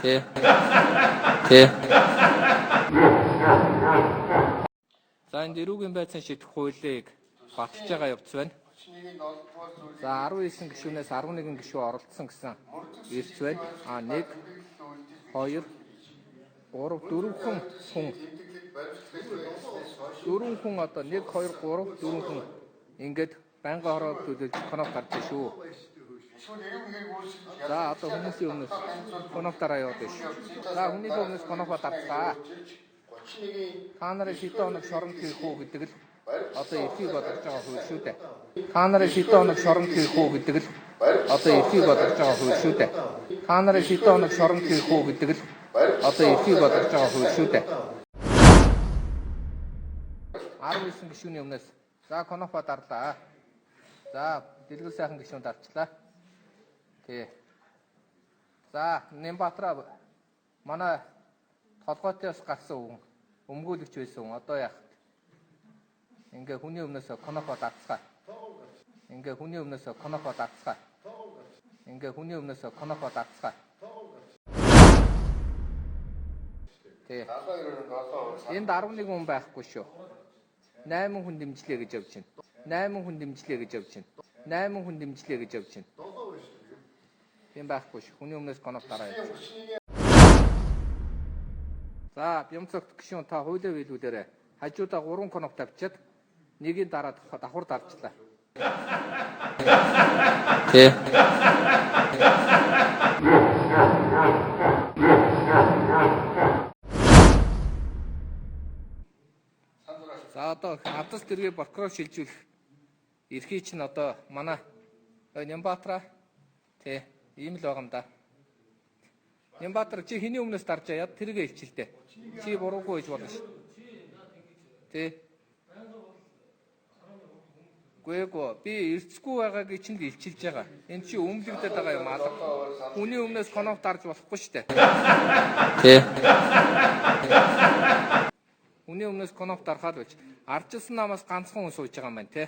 Тий. Тий. За энэ дэрүүгийн байцаан шийдэх хуулийг баталж байгаа явц байна. За 19 гишүүнээс 11 гишүү оролцсон гэсэн эрч байна. 1 2 3 4 хүн одоо 1 2 3 4 хүн ингээд байнгын хороо төлөөлж конов гардаг шүү. За одоо хүмүүсийн өмнөөс коновтараа яваад байна шүү. За хүний өмнөөс коновоо дарцгаа. Та нарын хэдэн хоног шоронд хийх үү гэдэг л одоо эрхийг бодож байгаа хууль шүү дээ. Та нарын хэдэн хоног шоронд хийх үү гэдэг л одоо эрхийг бодож байгаа хууль шүү дээ. Та нарын хэдэн хоног шоронд хийх үү гэдэг л одоо эрхийг бодож байгаа хууль шүү дээ. 19 гишүүний өмнөөс за конофо дарлаа. За дэлгэр сайхан гишүүн дарчлаа. Тий. За Нямбаатара манай толгойтоос гарсан хүн өмгөөлөгч байсан хүн одоо яах вэ? Ингээ хүний өмнөөс конофо дарцгаа. Ингээ хүний өмнөөс конофо дарцгаа. Ингээ хүний өмнөөс конофо дарцгаа. Тий. Энд 11 хүн байхгүй шүү. 8 хүн дэмжлээ гэж явж байна. 8 хүн дэмжлээ гэж явж байна. 8 хүн дэмжлээ гэж явж байна. Тийм байхгүй шүү. Хүний өмнөөс коноф дараа явж байна. За Бямцогт гишүүн та хуулиа биелүүлээрэ. Хажуудаа 3 коноф тавьчаад нэгийн дараа давхар дарчлаа. Тий. За одоо адас тэргээ прокурор шилжүүлэх эрхий чинь одоо манай Нямбаатара тий ийм л байгаа юм да. Нямбаатар чи хэний өмнөөс дарж яад тэргээ илчилтэй. Чи буруугүй гэж болно ш. Тий. Гүйгөө би эрцгүй байгаагийн чинь л илчилж байгаа. Энд чи өмлөгдөд байгаа юм алга. Хүний өмнөөс коноф дарж болохгүй штэ. Тий. Хүний өмнөөс коноф дарахад байж ардчилсан намаас ганцхан хүн сууж байгаа юм байна тий.